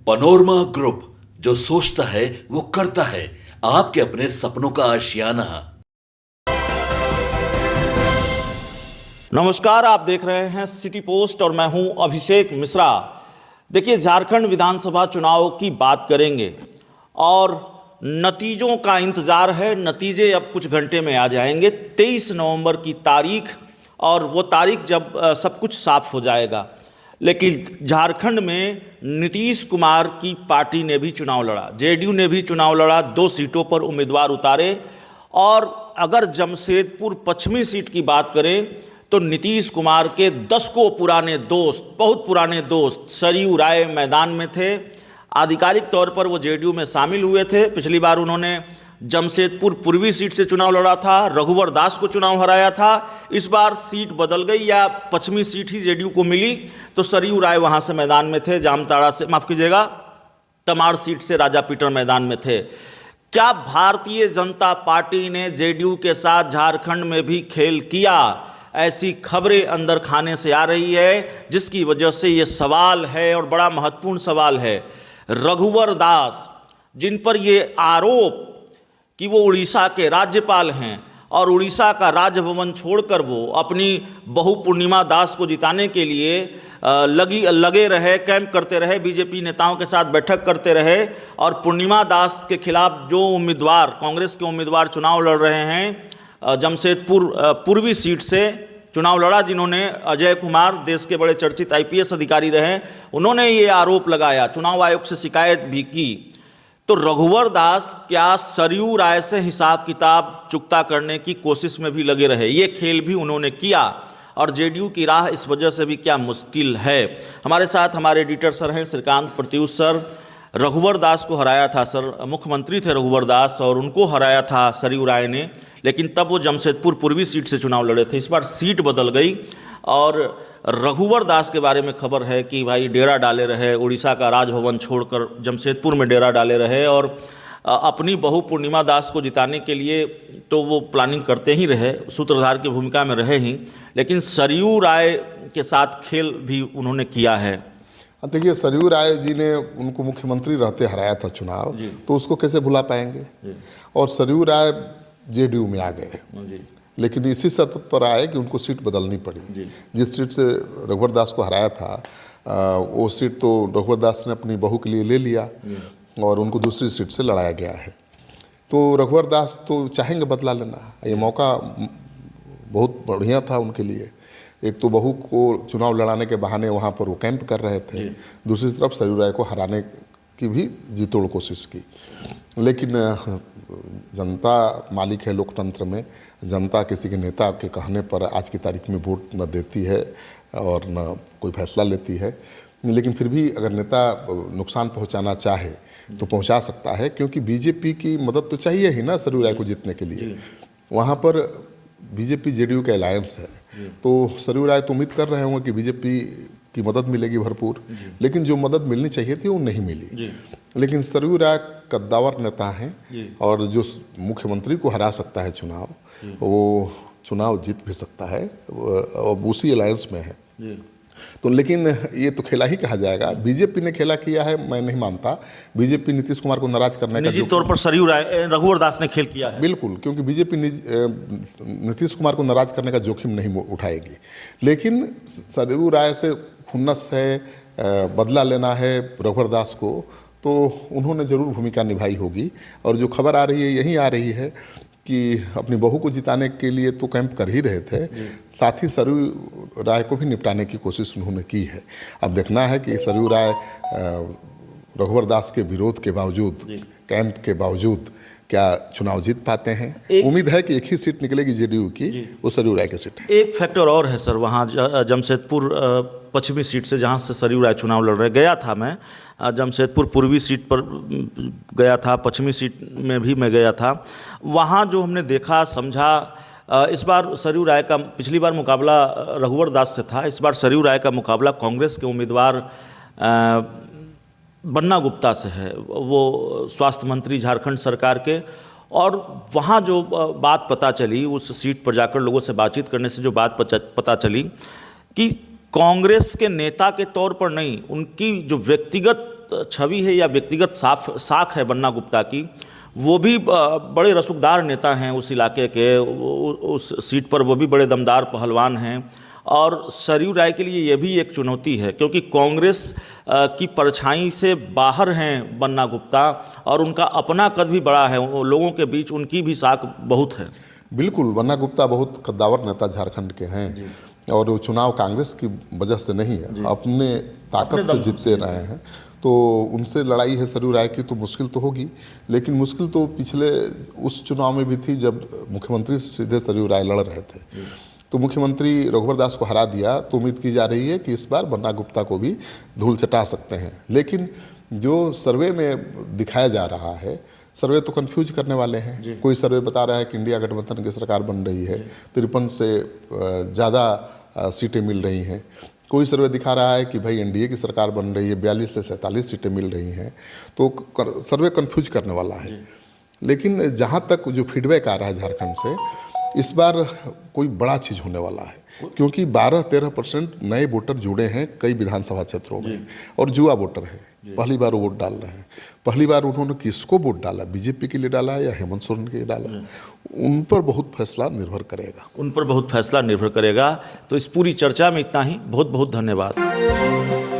Panorama group, जो सोचता है वो करता है। आपके अपने सपनों का आशियाना। नमस्कार, आप देख रहे हैं सिटी पोस्ट और मैं हूं अभिषेक मिश्रा। देखिए, झारखंड विधानसभा चुनाव की बात करेंगे और नतीजों का इंतज़ार है। नतीजे अब कुछ घंटे में आ जाएंगे। 23 नवंबर की तारीख, और वो तारीख जब सब कुछ साफ हो जाएगा। लेकिन झारखंड में नीतीश कुमार की पार्टी ने भी चुनाव लड़ा, जेडीयू ने भी चुनाव लड़ा, 2 सीटों पर उम्मीदवार उतारे। और अगर जमशेदपुर पश्चिमी सीट की बात करें तो नीतीश कुमार के 10 को पुराने दोस्त, बहुत पुराने दोस्त सरयू राय मैदान में थे। आधिकारिक तौर पर वो जेडीयू में शामिल हुए थे। पिछली बार उन्होंने जमशेदपुर पूर्वी सीट से चुनाव लड़ा था, रघुवर दास को चुनाव हराया था। इस बार सीट बदल गई, या पश्चिमी सीट ही जेडीयू को मिली, तो सरयू राय वहाँ से मैदान में थे। जामताड़ा से, माफ़ कीजिएगा, तमाड़ सीट से राजा पीटर मैदान में थे। क्या भारतीय जनता पार्टी ने जेडीयू के साथ झारखंड में भी खेल किया? ऐसी खबरें अंदर खाने से आ रही है, जिसकी वजह से ये सवाल है और बड़ा महत्वपूर्ण सवाल है। रघुवर दास, जिन पर ये आरोप कि वो उड़ीसा के राज्यपाल हैं और उड़ीसा का राजभवन छोड़कर वो अपनी बहू पूर्णिमा दास को जिताने के लिए लगे रहे, कैंप करते रहे, बीजेपी नेताओं के साथ बैठक करते रहे, और पूर्णिमा दास के खिलाफ जो उम्मीदवार, कांग्रेस के उम्मीदवार चुनाव लड़ रहे हैं, जमशेदपुर पूर्वी सीट से चुनाव लड़ा, जिन्होंने अजय कुमार, देश के बड़े चर्चित आईपीएस अधिकारी रहे, उन्होंने ये आरोप लगाया, चुनाव आयोग से शिकायत भी की। तो रघुवर दास क्या सरयू राय से हिसाब किताब चुकता करने की कोशिश में भी लगे रहे? ये खेल भी उन्होंने किया, और जेडीयू की राह इस वजह से भी क्या मुश्किल है? हमारे साथ हमारे एडिटर सर हैं श्रीकांत प्रत्युष सर। रघुवर दास को हराया था सर, मुख्यमंत्री थे रघुवर दास, और उनको हराया था सरयू राय ने, लेकिन तब वो जमशेदपुर पूर्वी सीट से चुनाव लड़े थे। इस बार सीट बदल गई, और रघुवर दास के बारे में खबर है कि भाई डेरा डाले रहे, उड़ीसा का राजभवन छोड़कर जमशेदपुर में डेरा डाले रहे, और अपनी बहू पूर्णिमा दास को जिताने के लिए तो वो प्लानिंग करते ही रहे, सूत्रधार की भूमिका में रहे ही, लेकिन सरयू राय के साथ खेल भी उन्होंने किया है। देखिए, सरयू राय जी ने उनको मुख्यमंत्री रहते हराया था चुनाव, तो उसको कैसे भुला पाएंगे? और सरयू राय जेडीयू में आ गए, लेकिन इसी शर्त पर आए कि उनको सीट बदलनी पड़ी। जिस सीट से रघुवर दास को हराया था, वो सीट तो रघुवर दास ने अपनी बहू के लिए ले लिया, और उनको दूसरी सीट से लड़ाया गया है। तो रघुवर दास तो चाहेंगे बदला लेना, ये मौका बहुत बढ़िया था उनके लिए। एक तो बहू को चुनाव लड़ाने के बहाने वहाँ पर वो कैंप कर रहे थे, दूसरी तरफ सरयू राय को हराने की भी जी तोड़ कोशिश की। लेकिन जनता मालिक है लोकतंत्र में, जनता किसी के नेता के कहने पर आज की तारीख में वोट न देती है और न कोई फैसला लेती है। लेकिन फिर भी अगर नेता नुकसान पहुंचाना चाहे तो पहुंचा सकता है, क्योंकि बीजेपी की मदद तो चाहिए ही ना सरयू राय को जीतने के लिए। वहाँ पर बीजेपी जेडीयू का अलायंस है, तो सरयू राय तो उम्मीद कर रहे होंगे कि बीजेपी की मदद मिलेगी भरपूर, लेकिन जो मदद मिलनी चाहिए थी वो नहीं मिली। लेकिन सरयू राय कद्दावर नेता हैं, और जो मुख्यमंत्री को हरा सकता है चुनाव, वो चुनाव जीत भी सकता है, और उसी अलायंस में है। तो लेकिन ये तो खेला ही कहा जाएगा। बीजेपी ने खेला किया है, मैं नहीं मानता। बीजेपी नीतीश कुमार को नाराज करने का, निजी तौर पर सरयू राय, रघुवर दास ने खेल किया है, बिल्कुल, क्योंकि बीजेपी नीतीश कुमार को नाराज करने का जोखिम नहीं उठाएगी। लेकिन सरयू राय से खुन्नस है, बदला लेना है रघुवर दास को, तो उन्होंने जरूर भूमिका निभाई होगी। और जो खबर आ रही है, यही आ रही है कि अपनी बहू को जिताने के लिए तो कैंप कर ही रहे थे, साथ ही सरयू राय को भी निपटाने की कोशिश उन्होंने की है। अब देखना है कि सरयू राय रघुवर दास के विरोध के बावजूद, कैंप के बावजूद, क्या चुनाव जीत पाते हैं। उम्मीद है कि एक ही सीट निकलेगी जेडीयू की, वो सरयू राय की सीट है। एक फैक्टर और है सर, वहाँ जमशेदपुर पश्चिमी सीट से जहाँ से सरयू राय चुनाव लड़ रहे, गया था मैं, जमशेदपुर पूर्वी सीट पर गया था, पश्चिमी सीट में भी मैं गया था। वहाँ जो हमने देखा, समझा, इस बार सरयू राय का, पिछली बार मुकाबला रघुवर दास से था, इस बार सरयू राय का मुकाबला कांग्रेस के उम्मीदवार बन्ना गुप्ता से है, वो स्वास्थ्य मंत्री झारखंड सरकार के। और वहाँ जो बात पता चली, उस सीट पर जाकर लोगों से बातचीत करने से जो बात पता चली कि कांग्रेस के नेता के तौर पर नहीं, उनकी जो व्यक्तिगत छवि है या व्यक्तिगत साख है बन्ना गुप्ता की, वो भी बड़े रसूखदार नेता हैं उस इलाके के, उस सीट पर वो भी बड़े दमदार पहलवान हैं। और सरयू राय के लिए ये भी एक चुनौती है क्योंकि कांग्रेस की परछाई से बाहर हैं बन्ना गुप्ता और उनका अपना कद भी बड़ा है, लोगों के बीच उनकी भी साख बहुत है। बिल्कुल, बन्ना गुप्ता बहुत कद्दावर नेता झारखंड के हैं और वो चुनाव कांग्रेस की वजह से नहीं है, अपने ताकत से जीतते रहे हैं। तो उनसे लड़ाई है सरयू राय की तो मुश्किल तो होगी, लेकिन मुश्किल तो पिछले उस चुनाव में भी थी जब मुख्यमंत्री से सीधे सरयू राय लड़ रहे थे। तो मुख्यमंत्री रघुवर दास को हरा दिया, तो उम्मीद की जा रही है कि इस बार बन्ना गुप्ता को भी धूल चटा सकते हैं। लेकिन जो सर्वे में दिखाया जा रहा है, सर्वे तो कंफ्यूज करने वाले हैं। कोई सर्वे बता रहा है कि इंडिया गठबंधन की सरकार बन रही है, 53 से ज़्यादा सीटें मिल रही हैं। कोई सर्वे दिखा रहा है कि भाई एनडीए की सरकार बन रही है, 42 से 47 सीटें मिल रही हैं। तो सर्वे कंफ्यूज करने वाला है। लेकिन जहाँ तक जो फीडबैक आ रहा है झारखंड से, इस बार कोई बड़ा चीज़ होने वाला है क्योंकि 12-13% नए वोटर जुड़े हैं कई विधानसभा क्षेत्रों में और युवा वोटर हैं, पहली बार वो वोट डाल रहे हैं। पहली बार उन्होंने किसको वोट डाला, बीजेपी के लिए डाला या हेमंत सोरेन के लिए डाला, उन पर बहुत फैसला निर्भर करेगा। उन पर बहुत फैसला निर्भर करेगा। तो इस पूरी चर्चा में इतना ही। बहुत बहुत धन्यवाद।